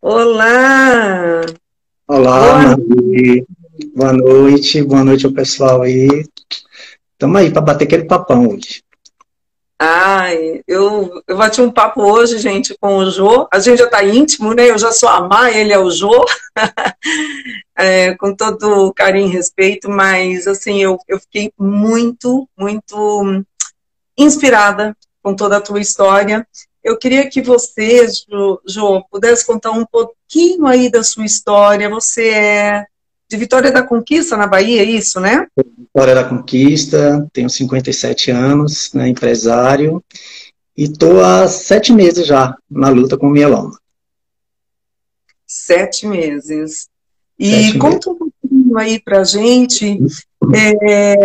Olá! Olá, Boa Mari. Boa noite ao pessoal aí. Estamos aí para bater aquele papão hoje. Ai, eu bati um papo hoje, gente, com o Jô. A gente já tá íntimo, né? Eu já sou a Má, ele é o Jô, com todo carinho e respeito, mas assim, eu fiquei muito inspirada com toda a tua história. Eu queria que você, Jô, pudesse contar um pouquinho aí da sua história. Você é de Vitória da Conquista, na Bahia, é isso, né? História da Conquista, tenho 57 anos, né, empresário, e estou há 7 meses já na luta com o mieloma. 7 meses. E 7 meses. conta um pouquinho aí pra gente, é,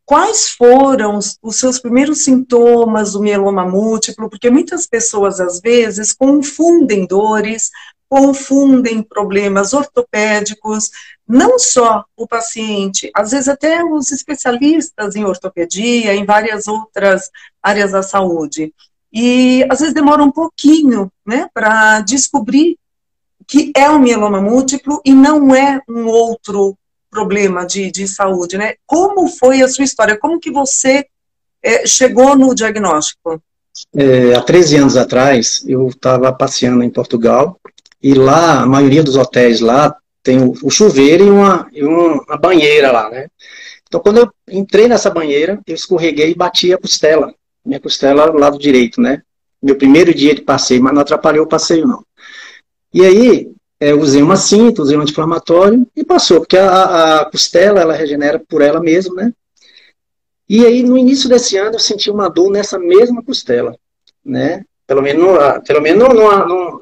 quais foram os seus primeiros sintomas do mieloma múltiplo, porque muitas pessoas, às vezes, confundem dores, confundem problemas ortopédicos, não só o paciente, às vezes até os especialistas em ortopedia, em várias outras áreas da saúde. E às vezes demora um pouquinho, né, para descobrir que é um mieloma múltiplo e não é um outro problema de saúde, né? Como foi a sua história? Como que você chegou no diagnóstico? Há 13 anos atrás, eu estava passeando em Portugal, e lá, a maioria dos hotéis lá tem o chuveiro e uma banheira lá, né? Então, quando eu entrei nessa banheira, eu escorreguei e bati a costela. Minha costela do lado direito, né? Meu primeiro dia de passeio, mas não atrapalhou o passeio, não. E aí, eu usei uma cinta, usei um anti-inflamatório e passou, porque a costela, ela regenera por ela mesma, né? E aí, no início desse ano, eu senti uma dor nessa mesma costela, né? Pelo menos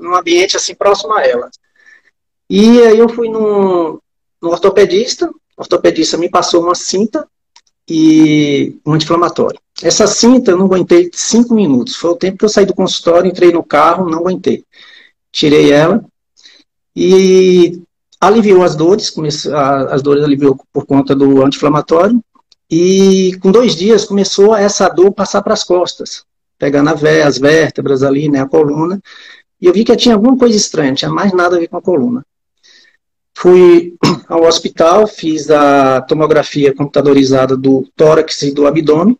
num ambiente assim próximo a ela. E aí eu fui no ortopedista, o ortopedista me passou uma cinta e um anti-inflamatório. Essa cinta eu não aguentei 5 minutos. Foi o tempo que eu saí do consultório, entrei no carro, não aguentei. Tirei ela e aliviou as dores, as dores aliviou por conta do anti-inflamatório. E com 2 dias começou essa dor passar para as costas, pegando as vértebras ali, né, a coluna. E eu vi que tinha alguma coisa estranha, não tinha mais nada a ver com a coluna. Fui ao hospital, fiz a tomografia computadorizada do tórax e do abdômen.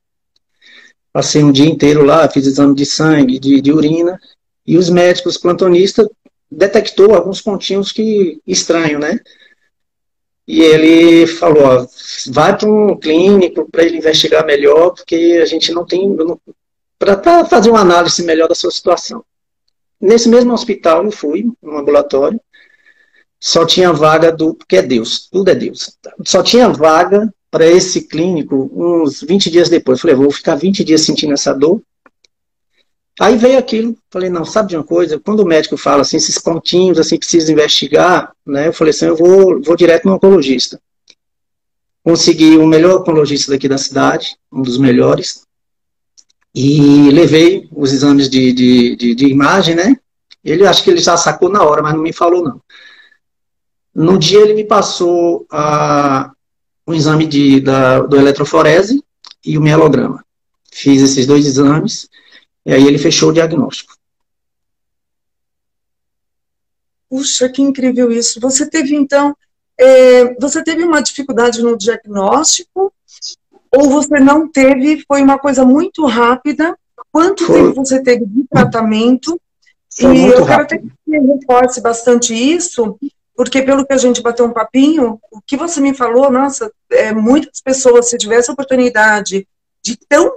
Passei um dia inteiro lá, fiz exame de sangue, de urina, e os médicos plantonistas detectou alguns pontinhos que estranho, né? E ele falou, ó, vai para um clínico para ele investigar melhor, porque a gente não tem para fazer uma análise melhor da sua situação. Nesse mesmo hospital eu fui, no ambulatório, só tinha vaga porque é Deus, tudo é Deus. Só tinha vaga para esse clínico uns 20 dias depois. Falei, vou ficar 20 dias sentindo essa dor. Aí veio aquilo, falei, não, sabe de uma coisa? Quando o médico fala assim, esses pontinhos, assim, precisa investigar, né? Eu falei assim, eu vou direto no oncologista. Consegui o melhor oncologista daqui da cidade, um dos melhores, e levei os exames de imagem, né? Acho que ele já sacou na hora, mas não me falou, não. No dia ele me passou um exame do eletroforese e o mielograma. Fiz esses 2 exames, e aí ele fechou o diagnóstico. Puxa, que incrível isso. Você teve, então, você teve uma dificuldade no diagnóstico ou você não teve, foi uma coisa muito rápida? Quanto tempo Foi, você teve de tratamento? foi E muito eu quero até rápido. que você reforce bastante isso, porque pelo que a gente bateu um papinho, o que você me falou, nossa, muitas pessoas, se tivesse a oportunidade de tão,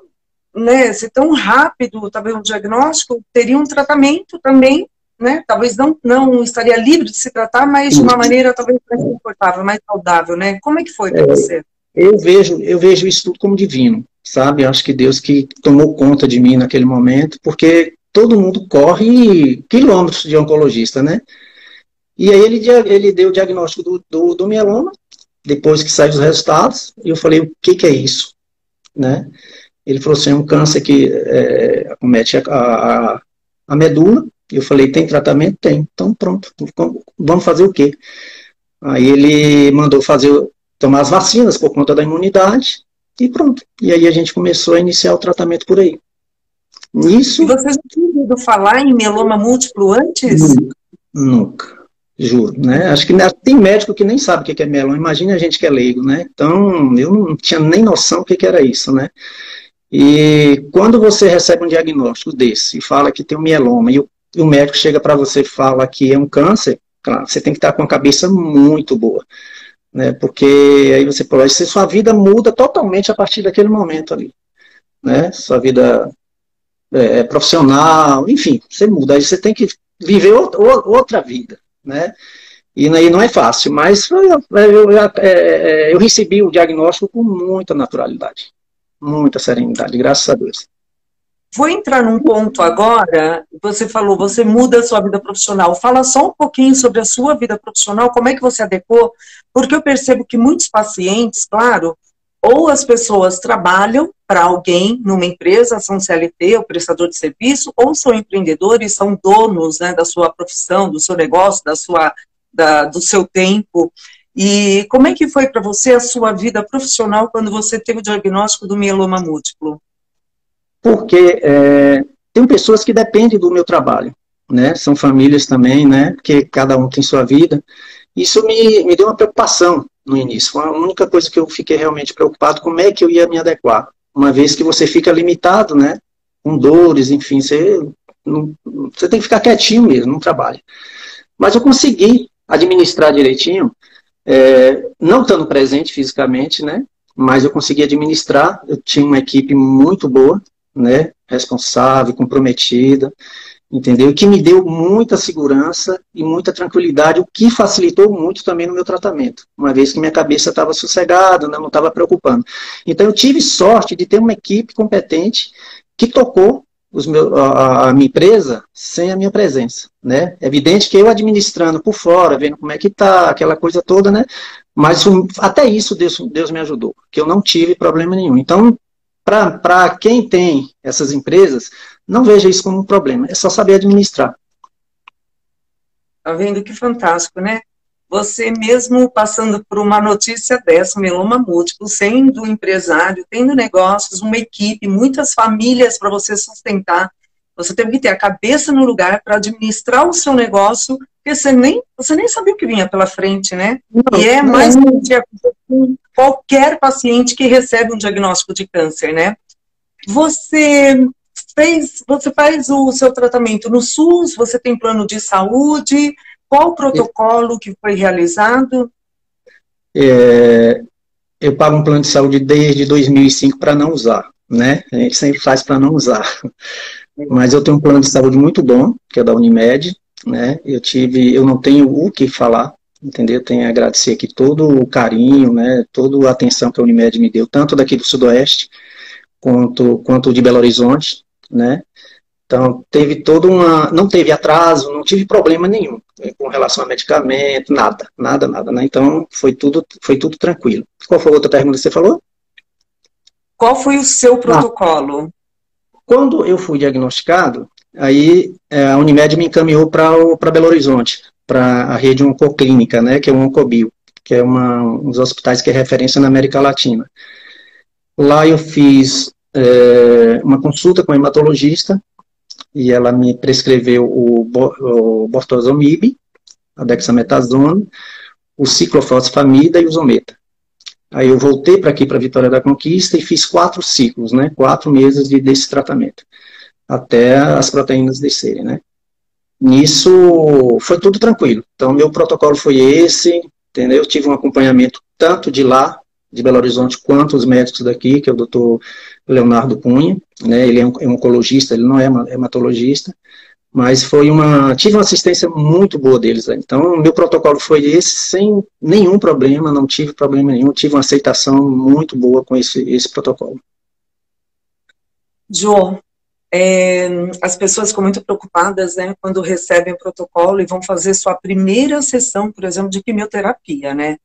né, ser tão rápido, talvez um diagnóstico, teriam um tratamento também, né, talvez não estaria livre de se tratar, mas de uma maneira talvez mais confortável, mais saudável, né? Como é que foi para você? Eu vejo isso tudo como divino, sabe? Eu acho que Deus que tomou conta de mim naquele momento, porque todo mundo corre quilômetros de oncologista, né? E aí ele deu o diagnóstico do mieloma, depois que saiu os resultados, e eu falei, o que é isso? Né? Ele falou assim, é um câncer que acomete a medula. E eu falei, tem tratamento? Tem. Então pronto, vamos fazer o quê? Aí ele mandou tomar as vacinas por conta da imunidade, e pronto. E aí a gente começou a iniciar o tratamento por aí. E Nisso, você já tinha ouvido falar em mieloma múltiplo antes? Nunca, juro, né? Acho que tem médico que nem sabe o que é mieloma, imagina a gente que é leigo, né? Então, eu não tinha nem noção o que era isso, né? E quando você recebe um diagnóstico desse e fala que tem um mieloma e o médico chega para você e fala que é um câncer, claro, você tem que estar com a cabeça muito boa, né? Porque aí você pode, sua vida muda totalmente a partir daquele momento ali, né? Sua vida profissional, enfim, você muda, aí você tem que viver outra vida, né? E aí não é fácil, mas eu recebi o diagnóstico com muita naturalidade, muita serenidade, graças a Deus. Vou entrar num ponto agora, você falou, você muda a sua vida profissional. Fala só um pouquinho sobre a sua vida profissional, como é que você adequou, porque eu percebo que muitos pacientes, claro, ou as pessoas trabalham para alguém numa empresa, são CLT, ou prestador de serviço, ou são empreendedores, são donos, né, da sua profissão, do seu negócio, do seu tempo. E como é que foi para você a sua vida profissional quando você teve o diagnóstico do mieloma múltiplo? Porque tem pessoas que dependem do meu trabalho, né? São famílias também, né? Porque cada um tem sua vida. Isso me deu uma preocupação no início. Foi a única coisa que eu fiquei realmente preocupado, como é que eu ia me adequar. Uma vez que você fica limitado, né? Com dores, enfim, você tem que ficar quietinho mesmo, não trabalha. Mas eu consegui administrar direitinho, não estando presente fisicamente, né? Mas eu consegui administrar, eu tinha uma equipe muito boa, né, responsável, comprometida, entendeu? Que me deu muita segurança e muita tranquilidade, o que facilitou muito também no meu tratamento, uma vez que minha cabeça estava sossegada, não estava preocupando. Então eu tive sorte de ter uma equipe competente que tocou a minha empresa sem a minha presença, né? É evidente que eu administrando por fora, vendo como é que tá, aquela coisa toda, né? Mas até isso Deus me ajudou, que eu não tive problema nenhum. Então, para quem tem essas empresas, não veja isso como um problema, é só saber administrar. Tá vendo que fantástico, né? Você mesmo passando por uma notícia dessa, mieloma múltiplo, sendo empresário, tendo negócios, uma equipe, muitas famílias para você sustentar, você teve que ter a cabeça no lugar para administrar o seu negócio, porque você nem sabia o que vinha pela frente, né? Não, e é mais do que com qualquer paciente que recebe um diagnóstico de câncer, né? Você faz o seu tratamento no SUS, você tem plano de saúde, qual o protocolo que foi realizado? Eu pago um plano de saúde desde 2005 para não usar, né? A gente sempre faz para não usar. Mas eu tenho um plano de saúde muito bom, que é da Unimed, né? Eu não tenho o que falar, entendeu? Eu tenho a agradecer aqui todo o carinho, né? Toda a atenção que a Unimed me deu, tanto daqui do Sudoeste, quanto de Belo Horizonte, né? Então, não teve atraso, não tive problema nenhum com relação a medicamento, nada, né? Então, foi tudo tranquilo. Qual foi a outra pergunta que você falou? Qual foi o seu protocolo? Quando eu fui diagnosticado, aí a Unimed me encaminhou para Belo Horizonte, para a rede Oncoclínica, né, que é o Oncobio, que é um dos hospitais que é referência na América Latina. Lá eu fiz uma consulta com a hematologista, e ela me prescreveu o bortezomib, a dexametasona, o ciclofosfamida e o zometa. Aí eu voltei para aqui, para Vitória da Conquista, e fiz 4 ciclos, né? 4 meses desse tratamento, até as proteínas descerem, né? Nisso foi tudo tranquilo. Então, meu protocolo foi esse, entendeu? Eu tive um acompanhamento tanto de lá, de Belo Horizonte, quanto os médicos daqui, que é o doutor Leonardo Cunha, né? Ele é um oncologista, ele não é hematologista, mas tive uma assistência muito boa deles. Né? Então, meu protocolo foi esse, sem nenhum problema, não tive problema nenhum, tive uma aceitação muito boa com esse protocolo. Jô, as pessoas ficam muito preocupadas, né, quando recebem o protocolo e vão fazer sua primeira sessão, por exemplo, de quimioterapia, né?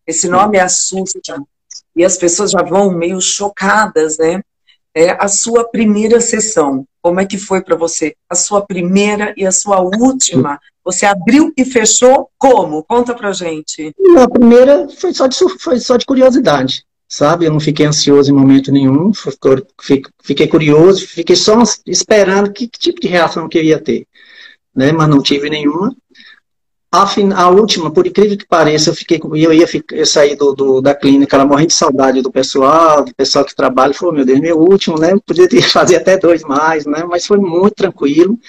Esse nome assusta, e as pessoas já vão meio chocadas, né? A sua primeira sessão, como é que foi para você? A sua primeira e a sua última? Você abriu e fechou como? Conta pra gente. A primeira foi só de curiosidade, sabe? Eu não fiquei ansioso em momento nenhum, fiquei curioso, fiquei só esperando que tipo de reação que eu ia ter, né? Mas não tive nenhuma. A última, por incrível que pareça, eu saí da clínica, ela morrendo de saudade do pessoal que trabalha, falou, meu Deus, meu último, né? Eu podia fazer até 2 mais, né? Mas foi muito tranquilo,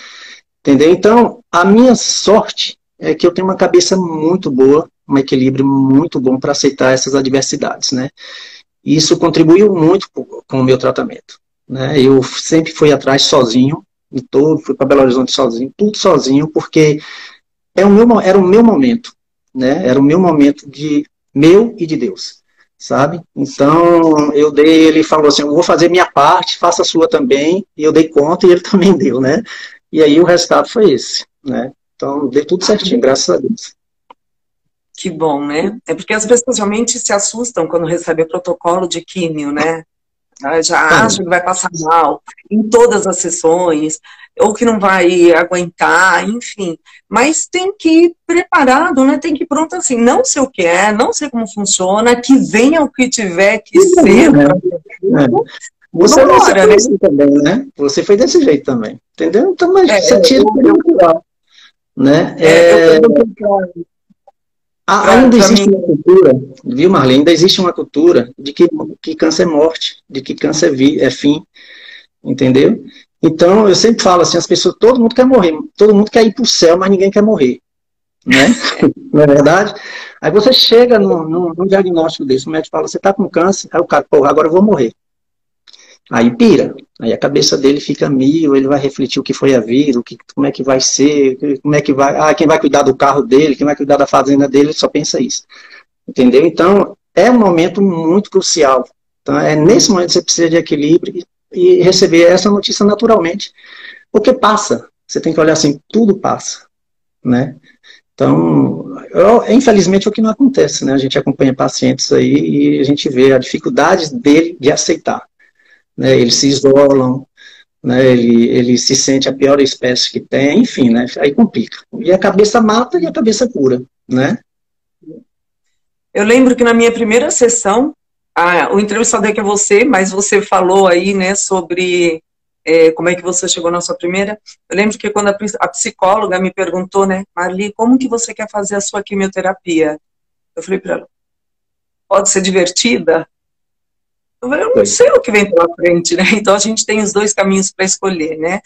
entendeu? Então, a minha sorte é que eu tenho uma cabeça muito boa, um equilíbrio muito bom para aceitar essas adversidades, né? E isso contribuiu muito com o meu tratamento, né? Eu sempre fui atrás sozinho, fui para Belo Horizonte sozinho, tudo sozinho, porque era o meu momento, né? Era o meu momento meu e de Deus, sabe? Então, ele falou assim, eu vou fazer minha parte, faça a sua também, e eu dei conta e ele também deu, né? E aí o resultado foi esse, né? Então, deu tudo certinho, graças a Deus. Que bom, né? É porque as pessoas realmente se assustam quando recebem o protocolo de químio, né? Já acham que vai passar mal em todas as sessões, ou que não vai aguentar, enfim. Mas tem que ir preparado, né? Tem que ir pronto assim. Não sei o que é, não sei como funciona, que venha o que tiver que ser. Você foi assim também, né? Você foi desse jeito também, entendeu? Então, mas você tira o natural, né? Ainda existe uma cultura, viu, Marlene? Ainda existe uma cultura de que câncer é morte, de que câncer é fim, entendeu? Então, eu sempre falo assim, as pessoas, todo mundo quer morrer, todo mundo quer ir para o céu, mas ninguém quer morrer, né? Não é verdade? Aí você chega num diagnóstico desse, o médico fala, você está com câncer, aí o cara, porra, agora eu vou morrer. Aí pira, aí a cabeça dele fica mil, ele vai refletir o que foi a vida, como é que vai ser, como é que vai, quem vai cuidar do carro dele, quem vai cuidar da fazenda dele, ele só pensa isso, entendeu? Então, é um momento muito crucial, então é nesse momento que você precisa de equilíbrio e receber essa notícia naturalmente, porque passa, você tem que olhar assim, tudo passa, né? Então, infelizmente é o que não acontece, né? A gente acompanha pacientes aí e a gente vê a dificuldade dele de aceitar. Né, eles se isolam, né, ele se sente a pior espécie que tem, enfim, né, aí complica. E a cabeça mata e a cabeça cura, né? Eu lembro que na minha primeira sessão, o entrevistador é que é você, mas você falou aí, né, sobre como é que você chegou na sua primeira. Eu lembro que quando a psicóloga me perguntou, né, Marli, como que você quer fazer a sua quimioterapia? Eu falei para ela, pode ser divertida? Eu não sei o que vem pela frente, né? Então a gente tem os 2 caminhos para escolher, né?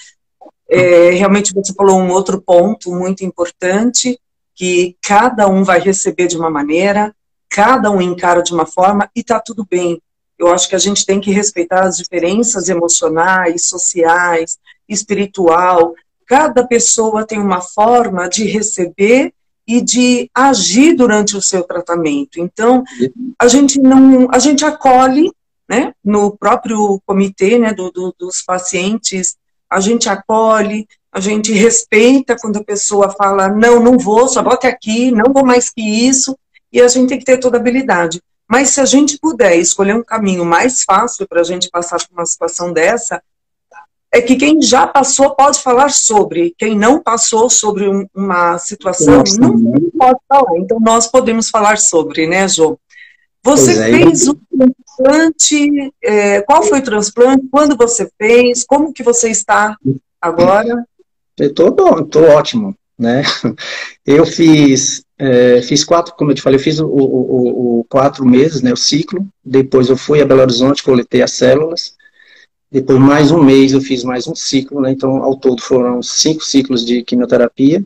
Realmente você falou um outro ponto muito importante, que cada um vai receber de uma maneira, cada um encara de uma forma e tá tudo bem. Eu acho que a gente tem que respeitar as diferenças emocionais, sociais, espiritual. Cada pessoa tem uma forma de receber e de agir durante o seu tratamento. Então, a gente acolhe, né, no próprio comitê, né, dos pacientes, a gente acolhe, a gente respeita quando a pessoa fala, não vou, só bote aqui, não vou mais que isso, e a gente tem que ter toda a habilidade. Mas se a gente puder escolher um caminho mais fácil para a gente passar por uma situação dessa, é que quem já passou pode falar sobre, quem não passou sobre uma situação, não pode falar. Então nós podemos falar sobre, né, Jô? Você fez o transplante, qual foi o transplante, quando você fez, como que você está agora? Eu estou bom, estou ótimo, né? Eu fiz 4, como eu te falei, eu fiz o 4 meses, né, o ciclo, depois eu fui a Belo Horizonte, coletei as células, depois mais um mês eu fiz mais um ciclo, né, então ao todo foram 5 ciclos de quimioterapia,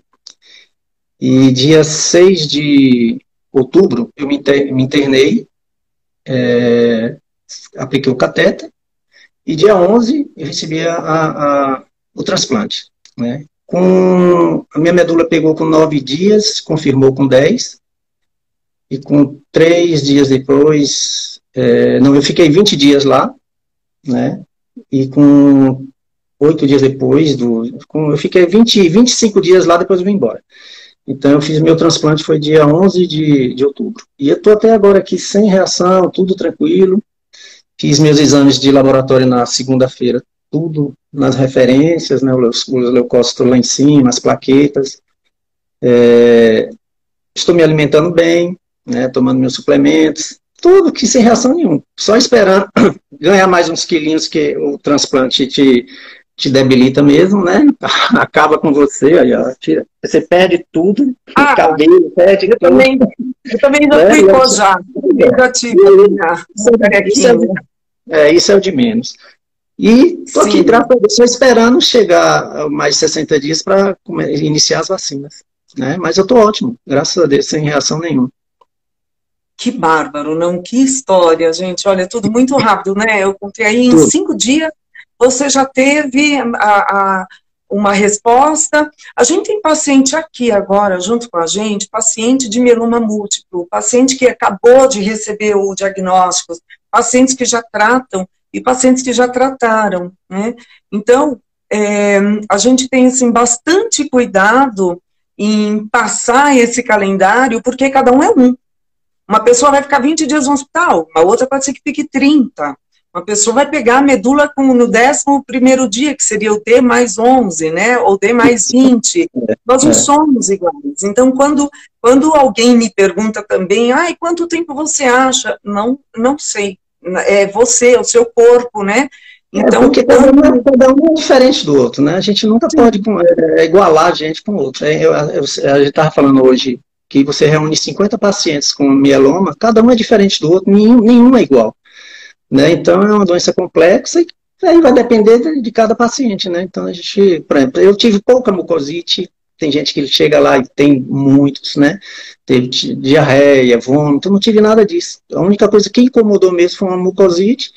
e dia 6 de outubro eu me internei, apliquei o catéter, e dia 11 eu recebi o transplante, né. A minha medula pegou com 9 dias, confirmou com 10, e com 3 dias depois, eu fiquei 20 dias lá, né, e com 8 dias depois, eu fiquei 25 dias lá, depois eu vim embora. Então eu fiz meu transplante, foi dia 11 de outubro. E eu estou até agora aqui sem reação, tudo tranquilo. Fiz meus exames de laboratório na segunda-feira, tudo nas referências, né, os leucócitos lá em cima, as plaquetas. Estou me alimentando bem, né, tomando meus suplementos, tudo que sem reação nenhuma. Só esperando ganhar mais uns quilinhos que o transplante te debilita mesmo, né? Acaba com você, aí, ó, você perde tudo, cabelo, perde eu tudo. Eu também já Né? fui já. Eu já tive isso é o de menos. E estou aqui, graças a Deus, só esperando chegar mais 60 dias para iniciar as vacinas. Né? Mas eu estou ótimo, graças a Deus, sem reação nenhuma. Que bárbaro, não? Que história, gente. Olha, tudo muito rápido, né? Eu contei aí em 5 dias, você já teve uma resposta. A gente tem paciente aqui agora, junto com a gente, paciente de mieloma múltiplo, paciente que acabou de receber o diagnóstico, pacientes que já tratam e pacientes que já trataram, né? Então, a gente tem, assim, bastante cuidado em passar esse calendário, porque cada um é um. Uma pessoa vai ficar 20 dias no hospital, a outra pode ser que fique 30. Uma pessoa vai pegar a medula no 11º dia, que seria o D mais 11, né? Ou D mais 20. Nós não somos iguais. Então, quando alguém me pergunta também, quanto tempo você acha? Não sei. É você, é o seu corpo, né? Então, porque cada um é diferente do outro, né? A gente nunca pode igualar a gente com o outro. A gente estava falando hoje que você reúne 50 pacientes com mieloma, cada um é diferente do outro, nenhum é igual. Né? Então, é uma doença complexa e aí vai depender de cada paciente, né? Então, a gente, por exemplo, eu tive pouca mucosite, tem gente que chega lá e tem muitos, né? Teve diarreia, vômito, eu não tive nada disso. A única coisa que incomodou mesmo foi uma mucosite.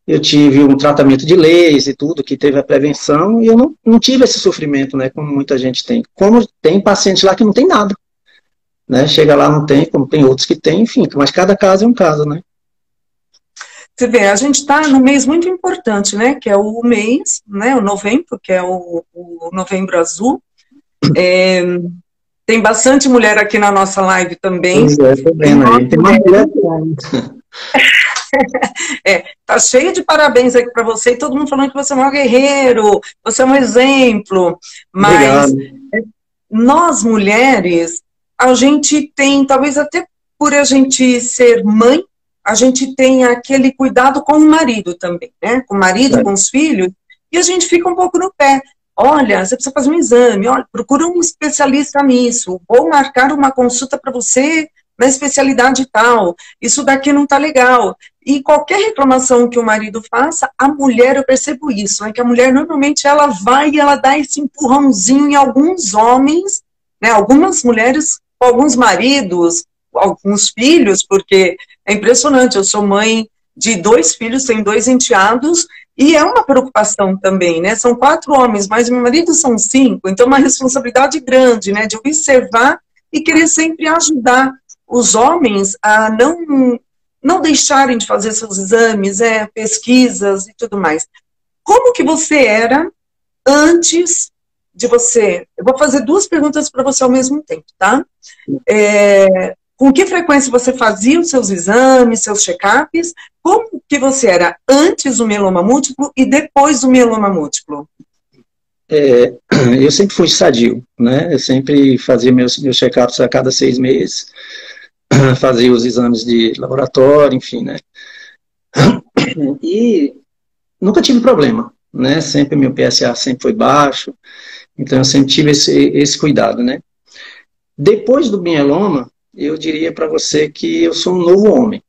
Eu tive um tratamento de laser e tudo, que teve a prevenção, e eu não tive esse sofrimento, né? Como muita gente tem. Como tem paciente lá que não tem nada. Né? Chega lá, não tem, como tem outros que tem, enfim, mas cada caso é um caso, né? Você vê, a gente está num mês muito importante, né? Que é o mês, né? O novembro, que é o Novembro Azul. Tem bastante mulher aqui na nossa live também. Pois tô vendo aí. Tem uma mulher. Tá cheio de parabéns aqui para você, e todo mundo falando que você é um guerreiro, você é um exemplo. Mas nós, mulheres, a gente tem, talvez até por a gente ser mãe, a gente tem aquele cuidado com o marido também, né? Com o marido, com os filhos, e a gente fica um pouco no pé. Olha, você precisa fazer um exame, olha, procura um especialista nisso, vou marcar uma consulta para você na especialidade tal, isso daqui não tá legal. E qualquer reclamação que o marido faça, a mulher, eu percebo isso, né? Que a mulher, normalmente, ela vai e ela dá esse empurrãozinho em alguns homens, né? Algumas mulheres, alguns maridos, alguns filhos, porque é impressionante, eu sou mãe de 2 filhos, tenho 2 enteados, e é uma preocupação também, né? São 4 homens, mas meu marido são 5, então é uma responsabilidade grande, né? De observar e querer sempre ajudar os homens a não deixarem de fazer seus exames, pesquisas e tudo mais. Como que você era antes de você... Eu vou fazer 2 perguntas para você ao mesmo tempo, tá? Com que frequência você fazia os seus exames, seus check-ups? Como que você era antes do mieloma múltiplo e depois do mieloma múltiplo? Eu sempre fui sadio, né? Eu sempre fazia meus check-ups a cada 6 meses, fazia os exames de laboratório, enfim, né? E nunca tive problema, né? Sempre meu PSA sempre foi baixo, então eu sempre tive esse cuidado, né? Depois do mieloma, eu diria para você que eu sou um novo homem,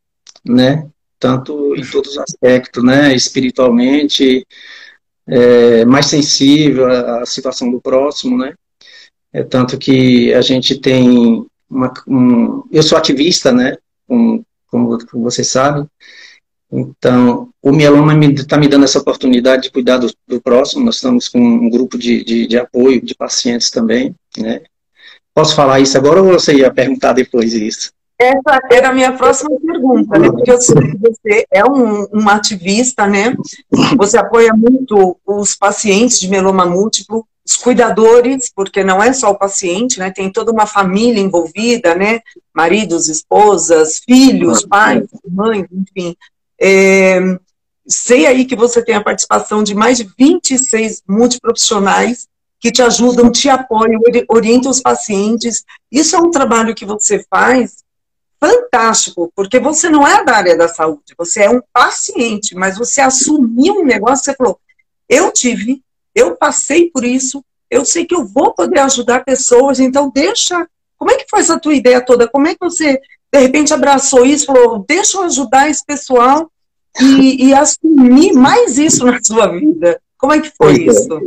né? Tanto em todos os aspectos, né? Espiritualmente, mais sensível à situação do próximo, né? Tanto que a gente tem eu sou ativista, né? Como você sabe. Então, o mieloma está me dando essa oportunidade de cuidar do próximo. Nós estamos com um grupo de apoio de pacientes também, né? Posso falar isso agora ou você ia perguntar depois isso? Essa era a minha próxima pergunta, né? Porque eu sei que você é um ativista, né? Você apoia muito os pacientes de mieloma múltiplo, os cuidadores, porque não é só o paciente, né? Tem toda uma família envolvida, né? Maridos, esposas, filhos, pais, mães, enfim. Sei aí que você tem a participação de mais de 26 multiprofissionais que te ajudam, te apoiam, orientam os pacientes. Isso é um trabalho que você faz fantástico, porque você não é da área da saúde, você é um paciente, mas você assumiu um negócio, você falou, eu tive eu passei por isso, eu sei que eu vou poder ajudar pessoas, então deixa... Como é que foi essa tua ideia toda? Como é que você, de repente, abraçou isso, falou, deixa eu ajudar esse pessoal e assumir mais isso na sua vida? Como é que foi isso?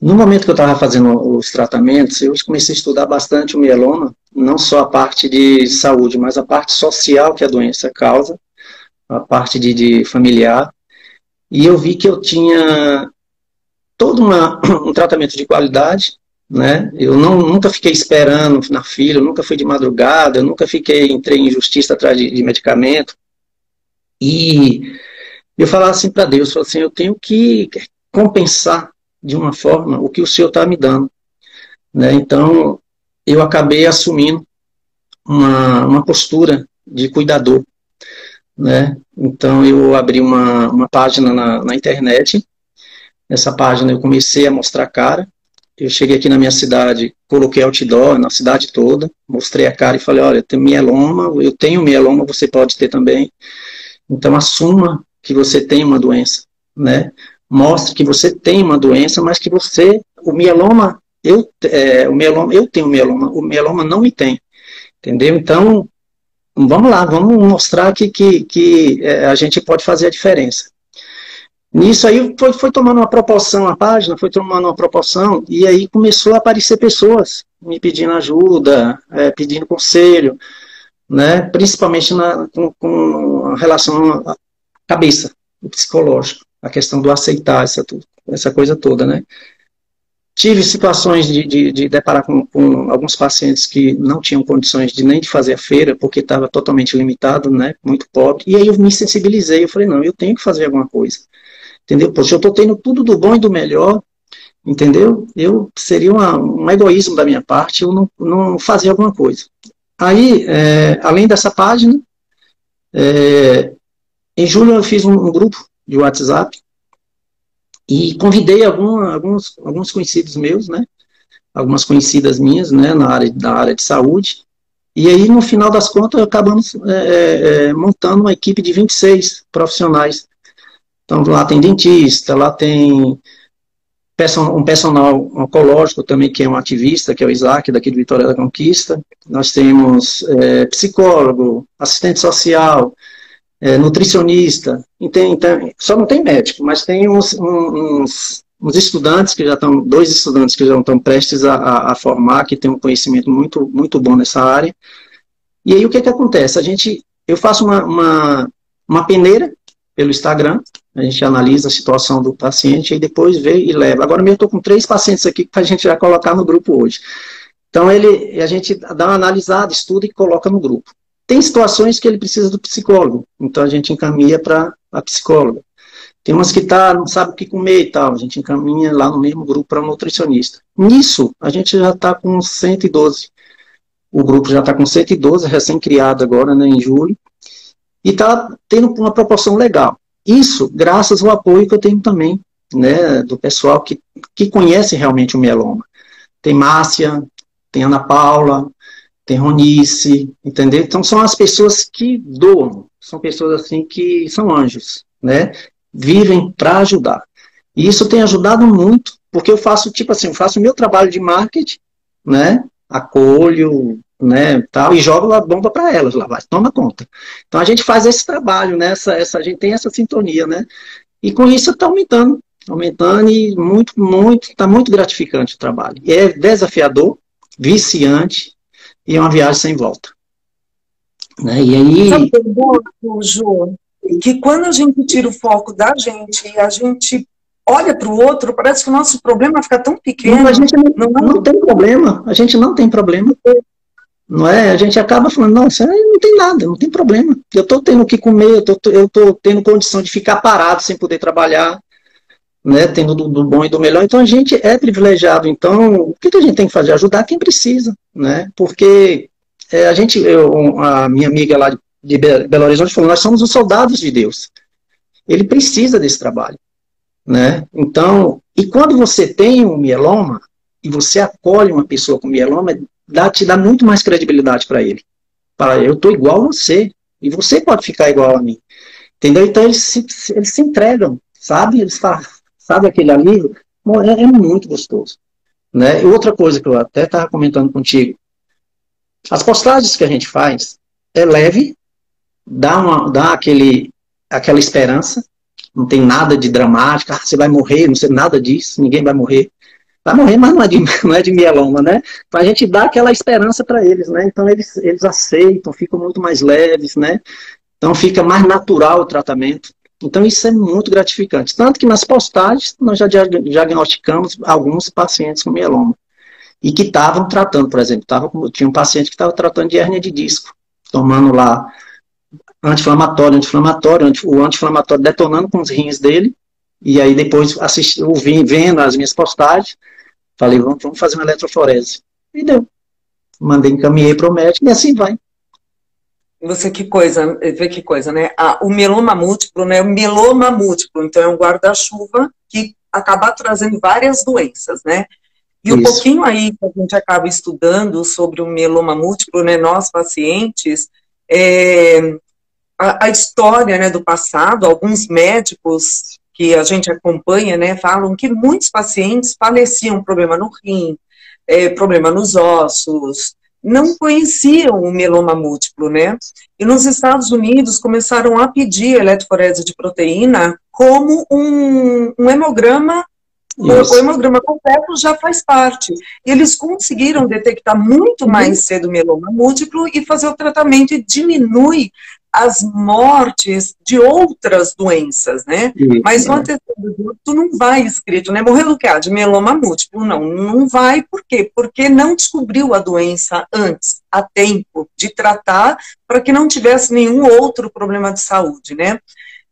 No momento que eu estava fazendo os tratamentos, eu comecei a estudar bastante o mieloma, não só a parte de saúde, mas a parte social que a doença causa, a parte de familiar, e eu vi que eu tinha todo um tratamento de qualidade, né? Eu nunca fiquei esperando na fila, eu nunca fui de madrugada, eu nunca entrei em justiça atrás de medicamento, e eu falava assim para Deus, falava assim, eu tenho que compensar de uma forma o que o Senhor está me dando, né? Então, eu acabei assumindo uma postura de cuidador, né? Então, eu abri uma página na internet. Nessa página eu comecei a mostrar a cara. Eu cheguei aqui na minha cidade, coloquei outdoor na cidade toda, mostrei a cara e falei, olha, eu tenho mieloma, você pode ter também. Então, assuma que você tem uma doença, né? Mostre que você tem uma doença, mas que o mieloma, eu tenho mieloma, o mieloma não me tem, entendeu? Então, vamos lá, vamos mostrar que a gente pode fazer a diferença. Nisso aí foi tomando uma proporção, a página foi tomando uma proporção, e aí começou a aparecer pessoas me pedindo ajuda, pedindo conselho, né? Principalmente com relação à cabeça, o psicológico, a questão do aceitar essa coisa toda, né? Tive situações de deparar com alguns pacientes que não tinham condições nem de fazer a feira, porque estava totalmente limitado, né? Muito pobre, e aí eu me sensibilizei, eu falei, não, eu tenho que fazer alguma coisa. Entendeu? Poxa, eu estou tendo tudo do bom e do melhor, entendeu? Seria um egoísmo da minha parte eu não fazer alguma coisa. Aí, além dessa página, em julho eu fiz um grupo de WhatsApp e convidei alguns conhecidos meus, né? Algumas conhecidas minhas, né? Na área de saúde. E aí, no final das contas, acabamos montando uma equipe de 26 profissionais. Então, lá tem dentista, lá tem um personal oncológico também, que é um ativista, que é o Isaac, daqui de Vitória da Conquista. Nós temos psicólogo, assistente social, nutricionista. Então, só não tem médico, mas tem uns estudantes, dois estudantes que já estão prestes a formar, que têm um conhecimento muito, muito bom nessa área. E aí, o que acontece? Eu faço uma peneira pelo Instagram, a gente analisa a situação do paciente e depois vê e leva. Agora mesmo eu estou com 3 pacientes aqui que a gente vai colocar no grupo hoje. Então a gente dá uma analisada, estuda e coloca no grupo. Tem situações que ele precisa do psicólogo, então a gente encaminha para a psicóloga. Tem umas que não sabe o que comer e tal, a gente encaminha lá no mesmo grupo para um nutricionista. Nisso, a gente já está com 112. O grupo já está com 112, recém-criado agora, né, em julho. E está tendo uma proporção legal. Isso graças ao apoio que eu tenho também, né, do pessoal que conhece realmente o mieloma. Tem Márcia, tem Ana Paula, tem Ronice, entendeu? Então são as pessoas que doam, são pessoas assim que são anjos, né? Vivem para ajudar. E isso tem ajudado muito, porque eu faço o meu trabalho de marketing, né? Acolho, né, tal, e jogo a bomba para elas, lá vai, toma conta. Então a gente faz esse trabalho, né, a gente tem essa sintonia, né, e com isso está aumentando e está muito gratificante o trabalho. E é desafiador, viciante, e é uma viagem sem volta. Né, e aí... Sabe o que é bom, Ju? Que quando a gente tira o foco da gente e a gente olha para o outro, parece que o nosso problema fica tão pequeno. Não, a gente não tem problema, a gente não tem problema. Não é? A gente acaba falando, não, isso aí não tem nada, não tem problema. Eu estou tendo o que comer, eu estou tendo condição de ficar parado sem poder trabalhar, né, tendo do bom e do melhor. Então a gente é privilegiado. Então o que a gente tem que fazer? Ajudar quem precisa, né? Porque a minha amiga lá de Belo Horizonte falou, nós somos os soldados de Deus. Ele precisa desse trabalho, né? Então, e quando você tem um mieloma e você acolhe uma pessoa com mieloma, te dá muito mais credibilidade para ele. Eu estou igual a você, e você pode ficar igual a mim. Entendeu? Então eles se entregam, sabe? Eles falam, sabe aquele alívio? Bom, é muito gostoso. Né? E outra coisa que eu até estava comentando contigo, as postagens que a gente faz é leve, dá aquela esperança, não tem nada de dramático, você vai morrer, não sei nada disso, ninguém vai morrer. Vai morrer, mas não é de mieloma, né? Então a gente dá aquela esperança para eles, né? Então eles aceitam, ficam muito mais leves, né? Então fica mais natural o tratamento. Então isso é muito gratificante. Tanto que nas postagens nós já diagnosticamos alguns pacientes com mieloma. E que estavam tratando, por exemplo, tinha um paciente que estava tratando de hérnia de disco, tomando lá anti-inflamatório, o anti-inflamatório detonando com os rins dele, e aí depois vendo as minhas postagens, falei, vamos fazer uma eletroforese. E deu. Encaminhei para o médico e assim vai. Você, vê que coisa, né? O mieloma múltiplo, né? O mieloma múltiplo, então é um guarda-chuva que acaba trazendo várias doenças, né? E um pouquinho aí que a gente acaba estudando sobre o mieloma múltiplo, né, nós pacientes, a história, né, do passado, alguns médicos que a gente acompanha, né, falam que muitos pacientes faleciam, problema no rim, problema nos ossos, não conheciam o mieloma múltiplo, né? E nos Estados Unidos começaram a pedir eletroforese de proteína como um hemograma. O hemograma completo já faz parte. E eles conseguiram detectar muito mais cedo o mieloma múltiplo e fazer o tratamento e diminui as mortes de outras doenças, né? Mas no antecedente não vai escrito, né? Morreu do quê? De mieloma múltiplo. Não vai. Por quê? Porque não descobriu a doença antes, a tempo de tratar, para que não tivesse nenhum outro problema de saúde, né?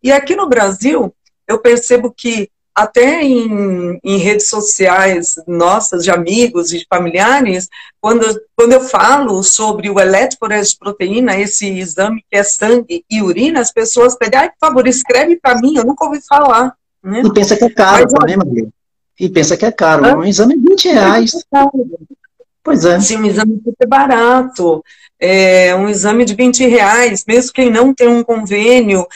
E aqui no Brasil, eu percebo que até em redes sociais nossas, de amigos e de familiares, quando eu falo sobre o eletroforese de proteína, esse exame que é sangue e urina, as pessoas pedem, por favor, escreve para mim, eu nunca ouvi falar. Né? E pensa que é caro, né, Maria? E pensa que é caro, um exame de R$20. Pois é. Sim, um exame super barato, um exame de R$20, mesmo quem não tem um convênio,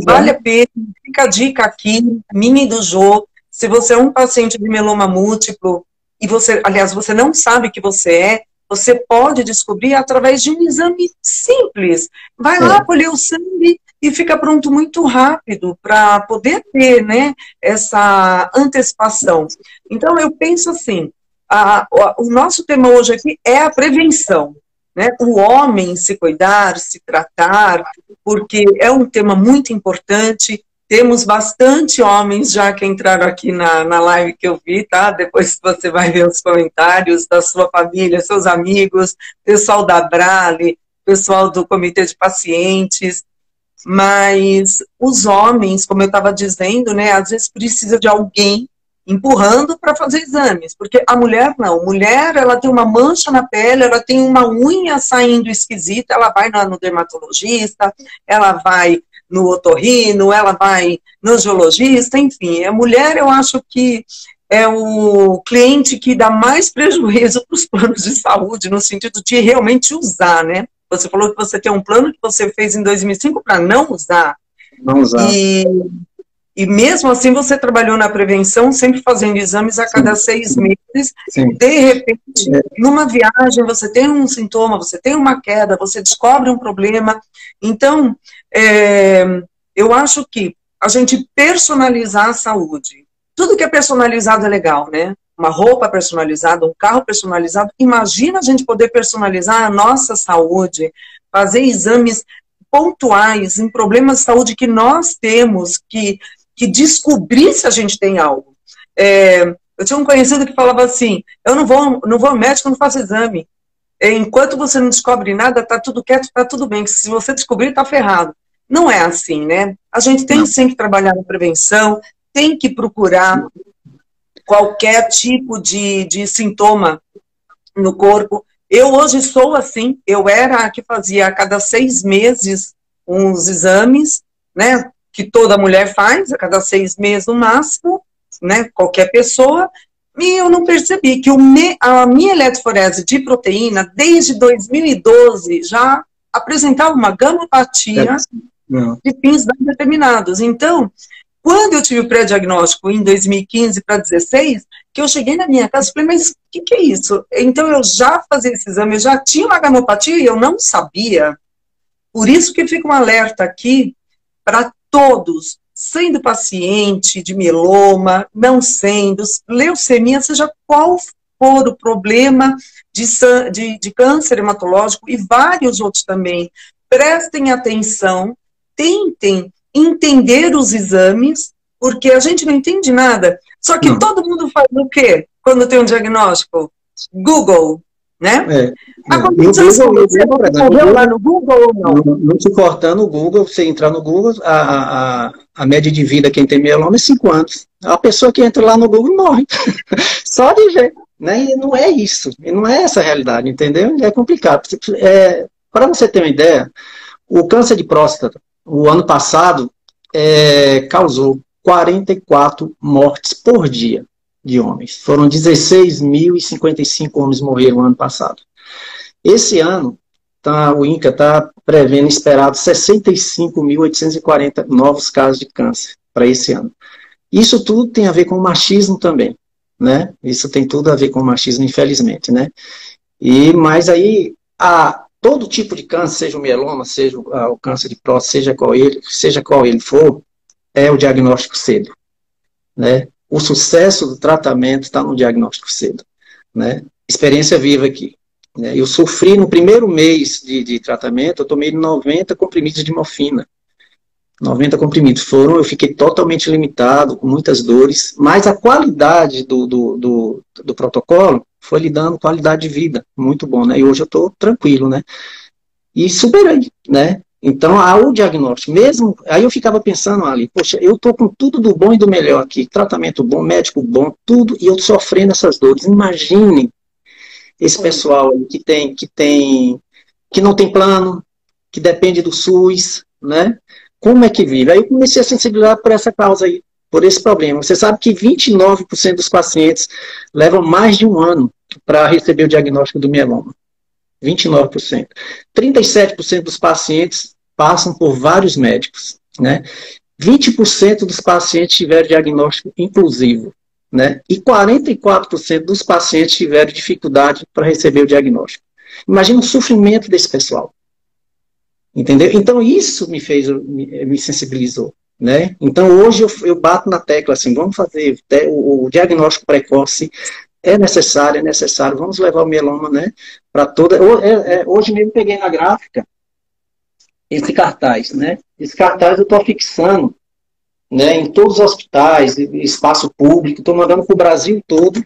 vale a pena. Fica a dica aqui, minha e do Jô, se você é um paciente de mieloma múltiplo, e você não sabe que você pode descobrir através de um exame simples. Vai lá colher o sangue e fica pronto muito rápido para poder ter, né, essa antecipação. Então, eu penso assim, o nosso tema hoje aqui é a prevenção, né? O homem se cuidar, se tratar, porque é um tema muito importante. Temos bastante homens já que entraram aqui na live que eu vi, tá? Depois você vai ver os comentários da sua família, seus amigos, pessoal da Brale, pessoal do comitê de pacientes. Mas os homens, como eu estava dizendo, né, às vezes precisa de alguém empurrando para fazer exames, porque a mulher não, mulher ela tem uma mancha na pele, ela tem uma unha saindo esquisita, ela vai no dermatologista, ela vai no otorrino, ela vai no geologista, enfim, a mulher eu acho que é o cliente que dá mais prejuízo para os planos de saúde, no sentido de realmente usar, né? Você falou que você tem um plano que você fez em 2005 para não usar. Não usar. E mesmo assim você trabalhou na prevenção, sempre fazendo exames a cada 6 meses. Sim. De repente, numa viagem, você tem um sintoma, você tem uma queda, você descobre um problema. Então, eu acho que a gente personalizar a saúde, tudo que é personalizado é legal, né? Uma roupa personalizada, um carro personalizado. Imagina a gente poder personalizar a nossa saúde, fazer exames pontuais em problemas de saúde que nós temos, que descobrir se a gente tem algo. Eu tinha um conhecido que falava assim, eu não vou ao médico, não faço exame. Enquanto você não descobre nada, tá tudo quieto, tá tudo bem. Se você descobrir, tá ferrado. Não é assim, né? A gente tem sim que trabalhar na prevenção, tem que procurar qualquer tipo de sintoma no corpo. Eu hoje sou assim, eu era a que fazia a cada 6 meses uns exames, né? Que toda mulher faz, a cada 6 meses no máximo, né, qualquer pessoa, e eu não percebi que a minha eletroforese de proteína, desde 2012, já apresentava uma gamopatia de fins determinados. Então, Quando eu tive o pré-diagnóstico em 2015 para 2016, que eu cheguei na minha casa e falei, mas o que é isso? Então eu já fazia esse exame, eu já tinha uma ganopatia e eu não sabia. Por isso que fica um alerta aqui para todos, sendo paciente de mieloma, não sendo, leucemia, seja qual for o problema de câncer hematológico e vários outros também. Prestem atenção, tentem entender os exames, porque a gente não entende nada. Só que todo mundo faz o quê quando tem um diagnóstico? Google, né? Aconteceu você correu lá no Google ou não? Não se cortando o Google, você entrar no Google, a média de vida quem tem mieloma é 5 anos. A pessoa que entra lá no Google morre. Só de ver. Né? E não é isso. E não é essa a realidade, entendeu? É complicado. Para você ter uma ideia, o câncer de próstata, o ano passado, causou 44 mortes por dia de homens. Foram 16.055 homens morreram no ano passado. Esse ano, o INCA está prevendo esperado 65.840 novos casos de câncer para esse ano. Isso tudo tem a ver com o machismo também, né? Isso tem tudo a ver com o machismo, infelizmente, né? Mas aí, todo tipo de câncer, seja o mieloma, seja o câncer de próstata, seja qual ele for, é o diagnóstico cedo, né? O sucesso do tratamento está no diagnóstico cedo, né? Experiência viva aqui. Né? Eu sofri no primeiro mês de tratamento, eu tomei 90 comprimidos de morfina. 90 comprimidos eu fiquei totalmente limitado, com muitas dores, mas a qualidade do protocolo foi lhe dando qualidade de vida, muito bom, né? E hoje eu estou tranquilo, né? E superei, né? Então, o diagnóstico, mesmo, aí eu ficava pensando ali, poxa, eu estou com tudo do bom e do melhor aqui, tratamento bom, médico bom, tudo, e eu sofrendo essas dores. Imaginem esse pessoal que não tem plano, que depende do SUS, né? Como é que vive? Aí eu comecei a sensibilizar por essa causa aí, por esse problema. Você sabe que 29% dos pacientes levam mais de um ano para receber o diagnóstico do mieloma. 29%. 37% dos pacientes passam por vários médicos, né? 20% dos pacientes tiveram diagnóstico inclusivo, né? E 44% dos pacientes tiveram dificuldade para receber o diagnóstico. Imagina o sofrimento desse pessoal. Entendeu? Então isso me sensibilizou, né? Então hoje eu bato na tecla assim, vamos fazer o diagnóstico precoce, é necessário, vamos levar o mieloma, né, para toda... Hoje mesmo peguei na gráfica esse cartaz, né? Esse cartaz eu estou fixando, né, em todos os hospitais, espaço público, estou mandando para o Brasil todo,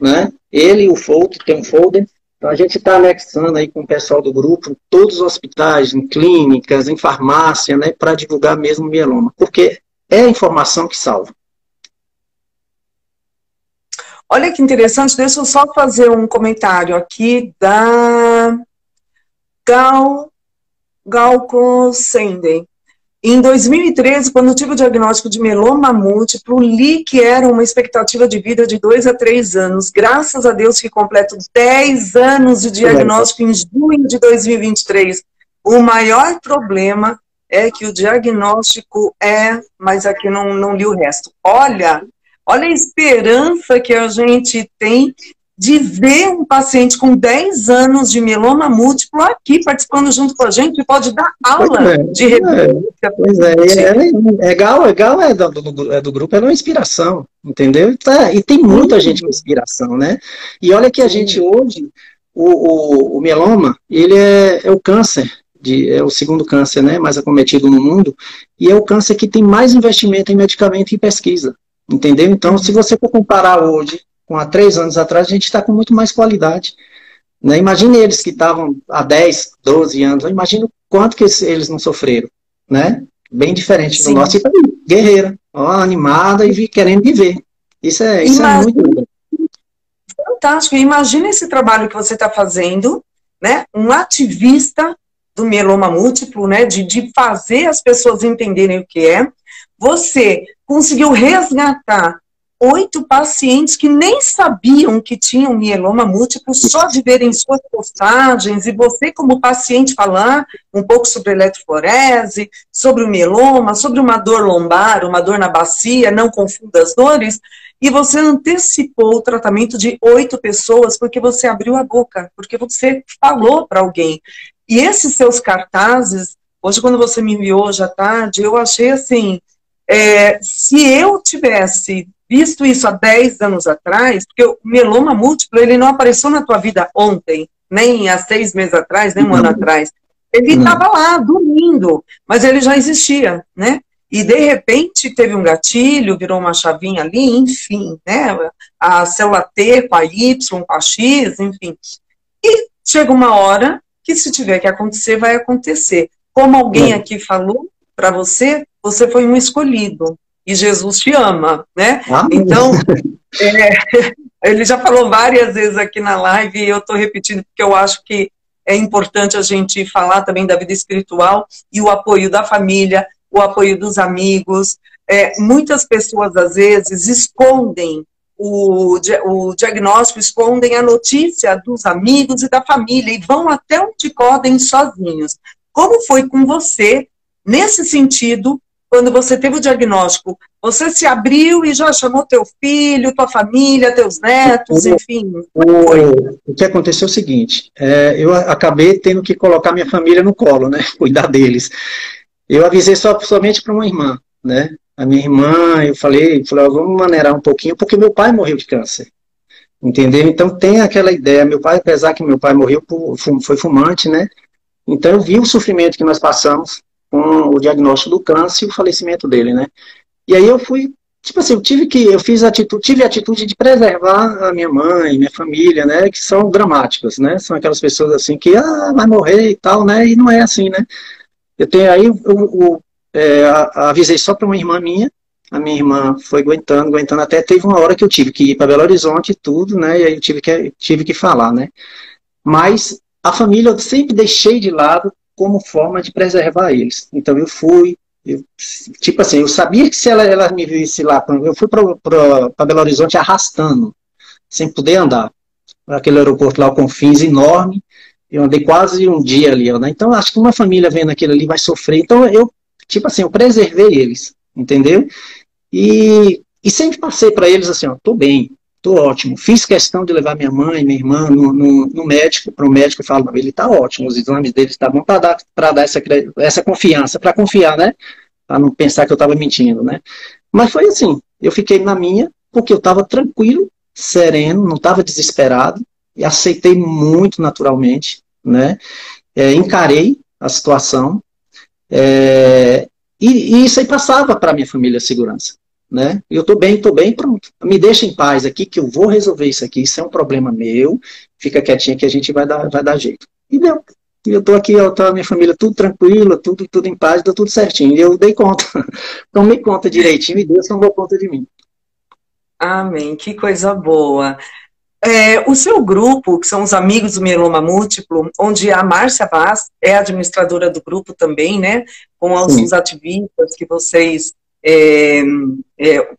né? Ele, o folder, tem um folder, então a gente está anexando aí com o pessoal do grupo, em todos os hospitais, em clínicas, em farmácia, né, para divulgar mesmo o mieloma, porque é a informação que salva. Olha que interessante, deixa eu só fazer um comentário aqui da Galco Senden. Em 2013, quando eu tive o diagnóstico de mieloma múltiplo, li que era uma expectativa de vida de 2 a 3 anos. Graças a Deus que completo 10 anos de diagnóstico em junho de 2023. O maior problema é que o diagnóstico mas aqui não li o resto. Olha a esperança que a gente tem de ver um paciente com 10 anos de mieloma múltiplo aqui participando junto com a gente, que pode dar aula de referência. Pois Gal é do grupo, é uma inspiração, entendeu? E tem muita gente com inspiração, né? E olha que a gente hoje, o mieloma, ele é o câncer, é o segundo câncer, né, mais acometido no mundo, e é o câncer que tem mais investimento em medicamento e pesquisa, entendeu? Então, se você for comparar hoje com há 3 anos atrás, a gente está com muito mais qualidade. Né? Imagine eles que estavam há 10, 12 anos, imagina o quanto que eles não sofreram. Né? Bem diferente do nosso. E tá aí, guerreira, animada e querendo viver. Isso é muito bom. Fantástico. Imagina esse trabalho que você está fazendo, né? Um ativista do mieloma múltiplo, né? De fazer as pessoas entenderem o que é. Você conseguiu resgatar 8 pacientes que nem sabiam que tinham mieloma múltiplo, só de verem suas postagens, e você como paciente falar um pouco sobre eletroforese, sobre o mieloma, sobre uma dor lombar, uma dor na bacia, não confunda as dores, e você antecipou o tratamento de 8 pessoas porque você abriu a boca, porque você falou para alguém. E esses seus cartazes, hoje quando você me enviou hoje à tarde, eu achei assim, se eu tivesse visto isso há 10 anos atrás, porque o mieloma múltiplo, ele não apareceu na tua vida ontem, nem há 6 meses atrás, nem um ano atrás. Ele estava lá, dormindo, mas ele já existia, né? E, de repente, teve um gatilho, virou uma chavinha ali, enfim, né? A célula T com a Y, com a X, enfim. E chega uma hora que, se tiver que acontecer, vai acontecer. Como alguém aqui falou para você, você foi um escolhido. E Jesus te ama, né? Então, ele já falou várias vezes aqui na live, e eu estou repetindo porque eu acho que é importante a gente falar também da vida espiritual e o apoio da família, o apoio dos amigos. Muitas pessoas, às vezes, escondem o diagnóstico, escondem a notícia dos amigos e da família e vão até onde podem sozinhos. Como foi com você, nesse sentido, quando você teve o diagnóstico? Você se abriu e já chamou teu filho, tua família, teus netos, enfim? O que aconteceu é o seguinte, eu acabei tendo que colocar minha família no colo, né, cuidar deles. Eu avisei somente para uma irmã, né? A minha irmã, eu falei, vamos maneirar um pouquinho, porque meu pai morreu de câncer, entendeu? Então tem aquela ideia, meu pai, apesar que meu pai morreu, foi fumante, né? Então eu vi o sofrimento que nós passamos com o diagnóstico do câncer e o falecimento dele, né? E aí eu fui, tipo assim, tive a atitude de preservar a minha mãe, minha família, né? Que são dramáticas, né? São aquelas pessoas assim que, vai morrer e tal, né? E não é assim, né? Avisei só para uma irmã minha, a minha irmã foi aguentando, até teve uma hora que eu tive que ir para Belo Horizonte e tudo, né, e aí eu tive que falar, né, mas a família eu sempre deixei de lado como forma de preservar eles, então tipo assim, eu sabia que se ela me visse lá, eu fui para Belo Horizonte arrastando, sem poder andar, aquele aeroporto lá, o Confins enorme. Eu andei quase um dia ali, né? Então acho que uma família vendo aquilo ali vai sofrer. Então eu preservei eles, entendeu? E sempre passei para eles assim, ó, tô bem, tô ótimo. Fiz questão de levar minha mãe, minha irmã no médico, para o médico e falo, ele tá ótimo, os exames dele tá bom para dar essa confiança, para confiar, né? Para não pensar que eu estava mentindo, né? Mas foi assim, eu fiquei na minha, porque eu estava tranquilo, sereno, não estava desesperado, e aceitei muito naturalmente, né? Encarei a situação, e isso aí passava para a minha família a segurança, né? Eu estou bem, pronto. Me deixa em paz aqui que eu vou resolver isso aqui, isso é um problema meu, fica quietinha que a gente vai dar jeito. E deu. Eu estou aqui, tá a minha família tudo tranquila, tudo em paz, deu tudo certinho. E eu dei conta, tomei conta direitinho e Deus tomou conta de mim. Amém, que coisa boa. O seu grupo, que são os Amigos do Mieloma Múltiplo, onde a Márcia Vaz é administradora do grupo também, né? Com os ativistas que vocês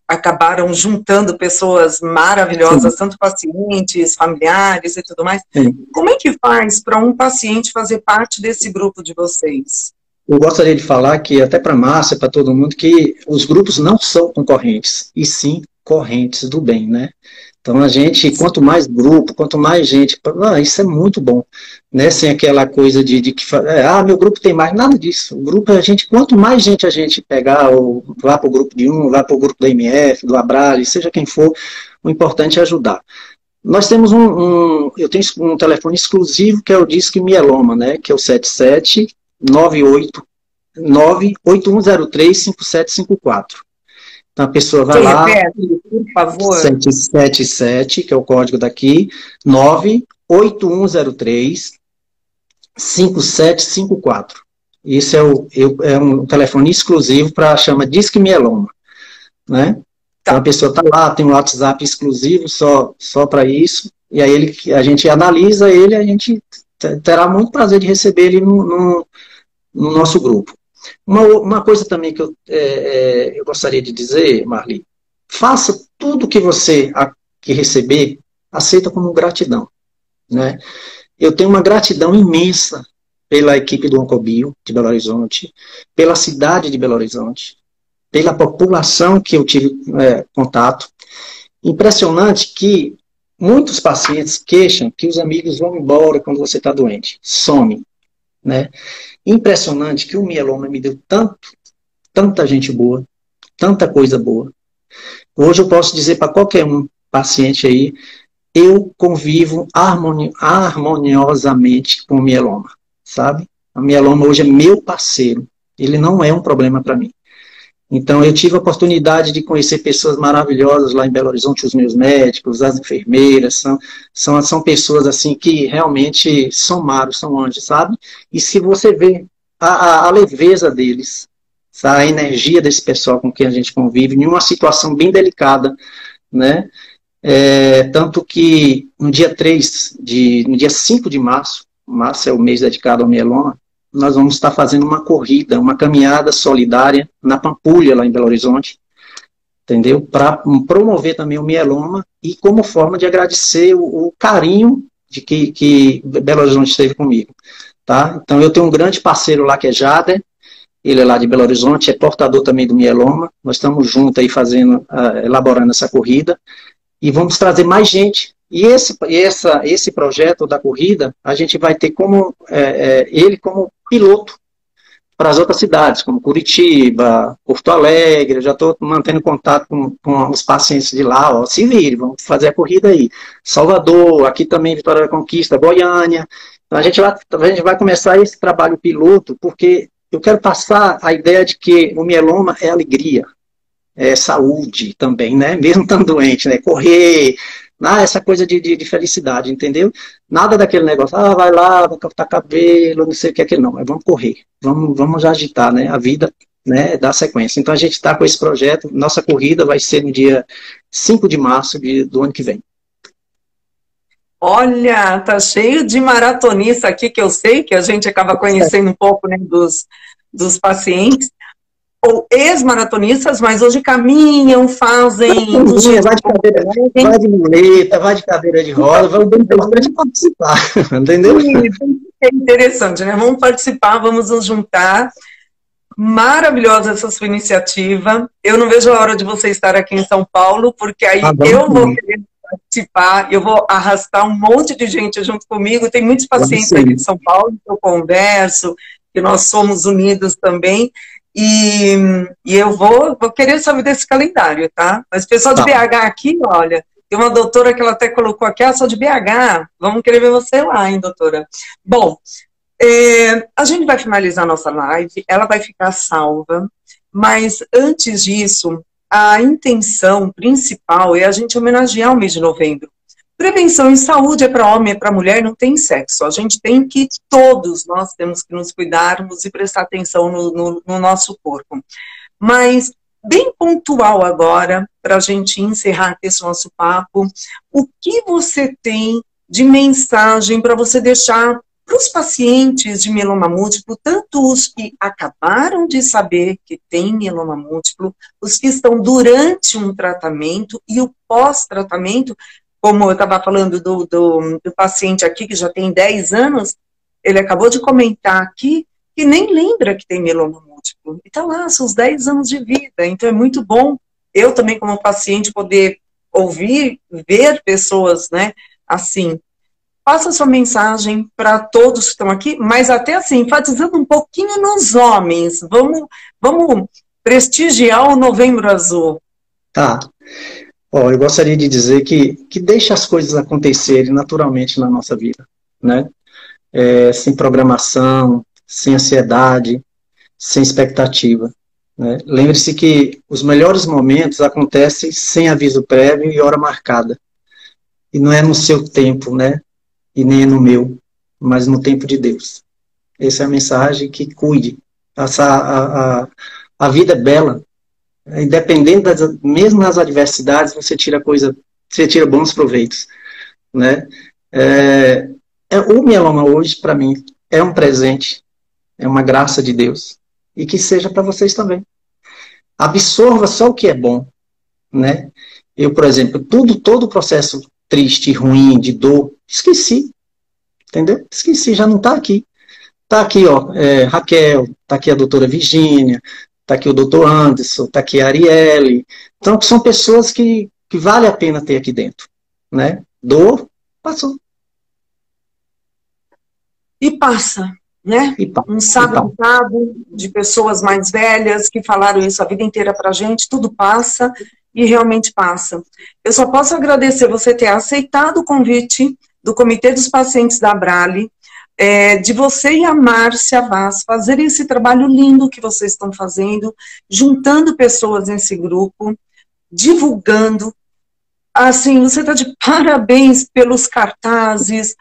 acabaram juntando pessoas maravilhosas, Sim. tanto pacientes, familiares e tudo mais. Sim. Como é que faz para um paciente fazer parte desse grupo de vocês? Eu gostaria de falar que, até para a Márcia, para todo mundo, que os grupos não são concorrentes, e sim correntes do bem, né? Então a gente, quanto mais grupo, quanto mais gente, isso é muito bom, né? Sem aquela coisa de que, meu grupo tem mais, nada disso. O grupo, quanto mais gente a gente pegar, ou vá para o grupo de vá para o grupo da MF, do Abrali, seja quem for, o importante é ajudar. Nós temos eu tenho um telefone exclusivo, que é o Disque Mieloma, né? Que é o 77-98103-5754. Então a pessoa vai lá, repete, por favor. 777, que é o código daqui, 98103-5754. Isso é um telefone exclusivo para chama Disque Mieloma, né? Então a pessoa está lá, tem um WhatsApp exclusivo só para isso, e aí a gente analisa ele, a gente terá muito prazer de receber ele no nosso grupo. Uma coisa também que eu gostaria de dizer, Marli, faça tudo que você que receber, aceita como gratidão, né? Eu tenho uma gratidão imensa pela equipe do Oncobio de Belo Horizonte, pela cidade de Belo Horizonte, pela população que eu tive contato. Impressionante que muitos pacientes queixam que os amigos vão embora quando você está doente, some, né? Impressionante que o mieloma me deu tanta gente boa, tanta coisa boa. Hoje eu posso dizer para qualquer um paciente aí, eu convivo harmoniosamente com o mieloma, sabe? O mieloma hoje é meu parceiro, ele não é um problema para mim. Então, eu tive a oportunidade de conhecer pessoas maravilhosas lá em Belo Horizonte, os meus médicos, as enfermeiras, são pessoas assim que realmente são maros, são anjos, sabe? E se você vê a leveza deles, sabe? A energia desse pessoal com quem a gente convive, em uma situação bem delicada, né? Tanto que no dia 5 de março, março é o mês dedicado ao mieloma, nós vamos estar fazendo uma corrida, uma caminhada solidária na Pampulha, lá em Belo Horizonte, entendeu? Para promover também o mieloma e como forma de agradecer o carinho de que Belo Horizonte teve comigo, tá? Então eu tenho um grande parceiro lá que é Jader, ele é lá de Belo Horizonte, é portador também do mieloma, nós estamos juntos aí elaborando essa corrida, e vamos trazer mais gente. E esse projeto da corrida, a gente vai ter ele como piloto para as outras cidades, como Curitiba, Porto Alegre. Eu já estou mantendo contato com os pacientes de lá, ó, se virem, vamos fazer a corrida aí. Salvador, aqui também Vitória da Conquista, Goiânia. Então a gente vai começar esse trabalho piloto, porque eu quero passar a ideia de que o mieloma é alegria, é saúde também, né? Mesmo estando doente, né? Correr, essa coisa de felicidade, entendeu? Nada daquele negócio, vai lá, vai cortar cabelo, não sei o que é aquilo, não. Vamos correr, vamos já agitar, né? A vida, né? Dá sequência. Então a gente está com esse projeto, nossa corrida vai ser no dia 5 de março do ano que vem. Olha, tá cheio de maratonista aqui, que eu sei que a gente acaba conhecendo um pouco, né, dos pacientes, ou ex-maratonistas, mas hoje caminham, fazem... Vai de muleta, vai de cadeira de roda, vamos bastante participar, entendeu? É interessante, né? Vamos participar, vamos nos juntar. Maravilhosa essa sua iniciativa. Eu não vejo a hora de você estar aqui em São Paulo, porque aí eu vou querer participar, eu vou arrastar um monte de gente junto comigo. Tem muitos pacientes aqui de São Paulo que eu converso, que nós somos unidos também. E eu vou querer saber desse calendário, tá? Mas o pessoal de BH aqui, olha, tem uma doutora que ela até colocou aqui, só de BH, vamos querer ver você lá, hein, doutora? Bom, a gente vai finalizar a nossa live, ela vai ficar salva, mas antes disso, a intenção principal é a gente homenagear o mês de novembro. Prevenção em saúde é para homem, é para mulher, não tem sexo. A gente tem que, todos nós temos que nos cuidarmos e prestar atenção no nosso corpo. Mas, bem pontual agora, para a gente encerrar esse nosso papo, o que você tem de mensagem para você deixar para os pacientes de mieloma múltiplo, tanto os que acabaram de saber que tem mieloma múltiplo, os que estão durante um tratamento e o pós-tratamento, como eu estava falando do paciente aqui, que já tem 10 anos, ele acabou de comentar aqui que nem lembra que tem mieloma múltiplo. E está lá, seus 10 anos de vida. Então é muito bom eu também, como paciente, poder ouvir, ver pessoas, né, assim. Passa sua mensagem para todos que estão aqui, mas até assim, enfatizando um pouquinho nos homens. Vamos prestigiar o Novembro Azul. Tá. Eu gostaria de dizer que deixa as coisas acontecerem naturalmente na nossa vida, né? Sem programação, sem ansiedade, sem expectativa, né? Lembre-se que os melhores momentos acontecem sem aviso prévio e hora marcada. E não é no seu tempo, né? E nem é no meu, mas no tempo de Deus. Essa é a mensagem, que cuide. A vida é bela. Independente mesmo nas adversidades, você tira bons proveitos, né? O mieloma hoje, para mim, é um presente, é uma graça de Deus, e que seja para vocês também. Absorva só o que é bom, né? Eu, por exemplo, todo o processo triste, ruim, de dor, esqueci, entendeu? Esqueci, já não está aqui. Está aqui, ó, Raquel, está aqui a doutora Virgínia, está aqui o doutor Anderson, está aqui a Arielle. Então, são pessoas que vale a pena ter aqui dentro, né? Dor, passou. E passa, né? Um sábado de pessoas mais velhas que falaram isso a vida inteira pra gente, tudo passa e realmente passa. Eu só posso agradecer você ter aceitado o convite do Comitê dos Pacientes da Abrale, de você e a Márcia Vaz fazerem esse trabalho lindo que vocês estão fazendo, juntando pessoas nesse grupo, divulgando. Assim, você está de parabéns pelos cartazes,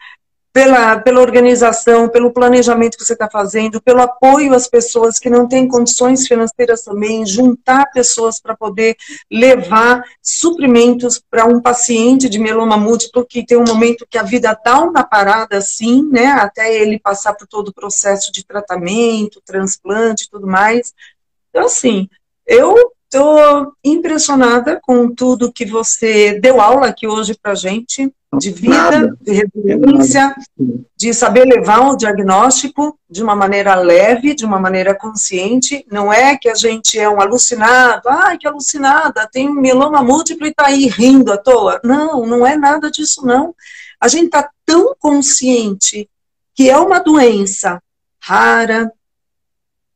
pela organização, pelo planejamento que você está fazendo, pelo apoio às pessoas que não têm condições financeiras também, juntar pessoas para poder levar suprimentos para um paciente de mieloma múltiplo que tem um momento que a vida dá uma parada assim, né, até ele passar por todo o processo de tratamento, transplante e tudo mais. Então, assim, eu estou impressionada com tudo que você deu aula aqui hoje para a gente, de vida, de resiliência, de saber levar o diagnóstico de uma maneira leve, de uma maneira consciente. Não é que a gente é um alucinado, que alucinada, tem um mieloma múltiplo e está aí rindo à toa. Não, não é nada disso, não. A gente está tão consciente que é uma doença rara.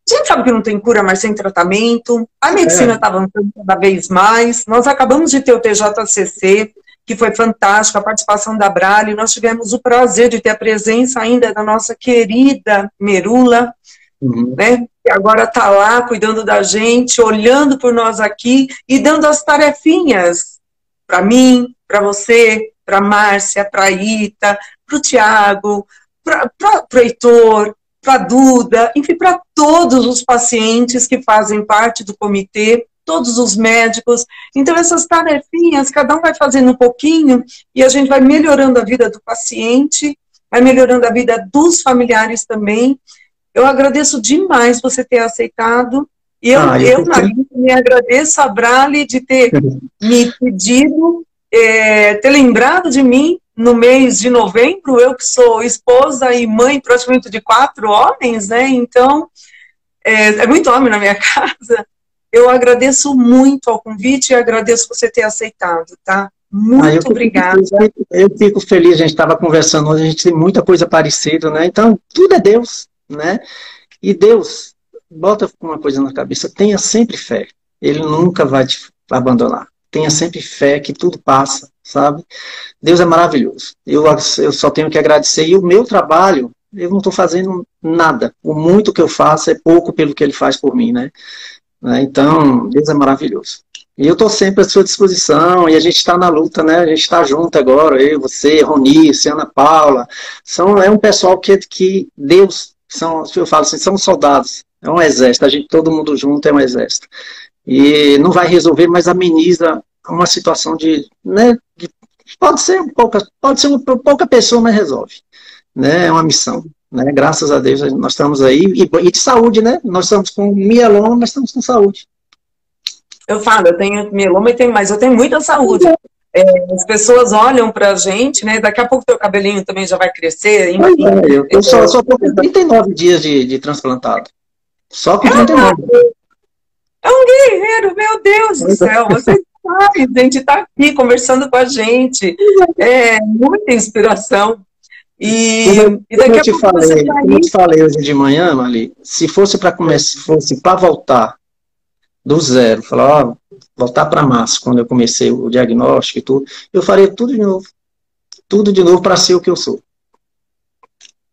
A gente sabe que não tem cura, mas sem tratamento. A medicina está avançando cada vez mais. Nós acabamos de ter o TJCC, que foi fantástico, a participação da Abrale. Nós tivemos o prazer de ter a presença ainda da nossa querida Merula, né, que agora está lá cuidando da gente, olhando por nós aqui e dando as tarefinhas para mim, para você, para a Márcia, para a Ita, para o Tiago, para o Heitor, para a Duda, enfim, para todos os pacientes que fazem parte do comitê, todos os médicos. Então, essas tarefinhas, cada um vai fazendo um pouquinho e a gente vai melhorando a vida do paciente, vai melhorando a vida dos familiares também. Eu agradeço demais você ter aceitado. E eu me agradeço a Abrale de ter me pedido, ter lembrado de mim no mês de novembro, eu que sou esposa e mãe praticamente de 4 homens, né? Então, é muito homem na minha casa. Eu agradeço muito ao convite e agradeço você ter aceitado, tá? Muito obrigada. Eu fico feliz, a gente estava conversando hoje, a gente tem muita coisa parecida, né? Então, tudo é Deus, né? E Deus, bota uma coisa na cabeça, tenha sempre fé. Ele nunca vai te abandonar. Tenha sempre fé que tudo passa, sabe? Deus é maravilhoso. Eu só tenho que agradecer. E o meu trabalho, eu não estou fazendo nada. O muito que eu faço é pouco pelo que Ele faz por mim, né? Então, Deus é maravilhoso. E eu estou sempre à sua disposição, e a gente está na luta, né? A gente está junto agora, eu, você, Ronice, Ana Paula. É um pessoal que Deus, eu falo assim, são soldados, é um exército, todo mundo junto é um exército. E não vai resolver, mas ameniza uma situação pode ser uma pouca pessoa, mas resolve. Né? É uma missão. Né? Graças a Deus nós estamos aí, e de saúde, né? Nós estamos com mieloma, mas estamos com saúde. Eu falo, eu tenho mieloma, mas eu tenho muita saúde. As pessoas olham pra gente, né? Daqui a pouco teu cabelinho também já vai crescer. Enfim. Eu só estou com 39 dias de transplantado. Só com 39. É um guerreiro, meu Deus do céu. Você sabe, a gente está aqui conversando com a gente. É muita inspiração. E daqui a pouco como eu te falei hoje de manhã, Mali, se fosse para voltar do zero, falar, voltar para março, quando eu comecei o diagnóstico e tudo, eu faria tudo de novo para ser o que eu sou.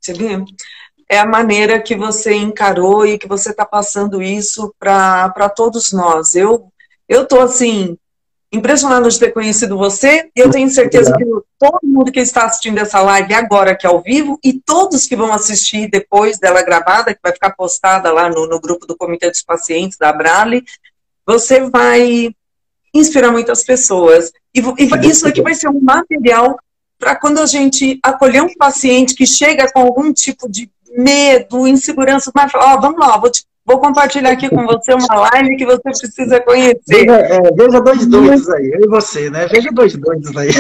Você vê? É a maneira que você encarou e que você está passando isso para todos nós. Eu estou assim, impressionado de ter conhecido você, e eu tenho certeza que todo mundo que está assistindo essa live agora, que é ao vivo, e todos que vão assistir depois dela gravada, que vai ficar postada lá no grupo do Comitê dos Pacientes da Abrale, você vai inspirar muitas pessoas. E isso aqui vai ser um material para quando a gente acolher um paciente que chega com algum tipo de medo, insegurança, mas fala, vamos lá, vou te Vou compartilhar aqui com você uma live que você precisa conhecer. Veja dois doidos aí, eu e você, né? Veja dois doidos aí.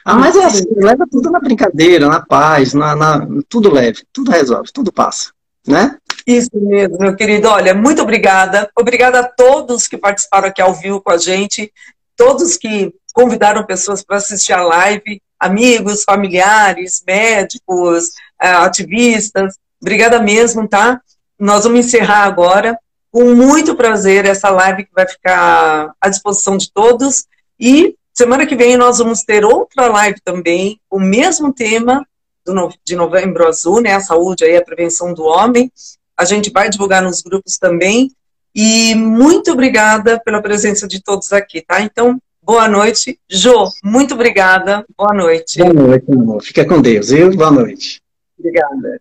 Ah, mas é assim, leva tudo na brincadeira, na paz, tudo leve, tudo resolve, tudo passa, né? Isso mesmo, meu querido. Olha, muito obrigada. Obrigada a todos que participaram aqui ao vivo com a gente, todos que convidaram pessoas para assistir a live, amigos, familiares, médicos, ativistas. Obrigada mesmo, tá? Nós vamos encerrar agora, com muito prazer, essa live que vai ficar à disposição de todos. E semana que vem nós vamos ter outra live também, o mesmo tema de Novembro Azul, né? A saúde aí, a prevenção do homem. A gente vai divulgar nos grupos também. E muito obrigada pela presença de todos aqui, tá? Então, boa noite. Jô, muito obrigada. Boa noite. Boa noite, meu amor. Fica com Deus, viu? Boa noite. Obrigada.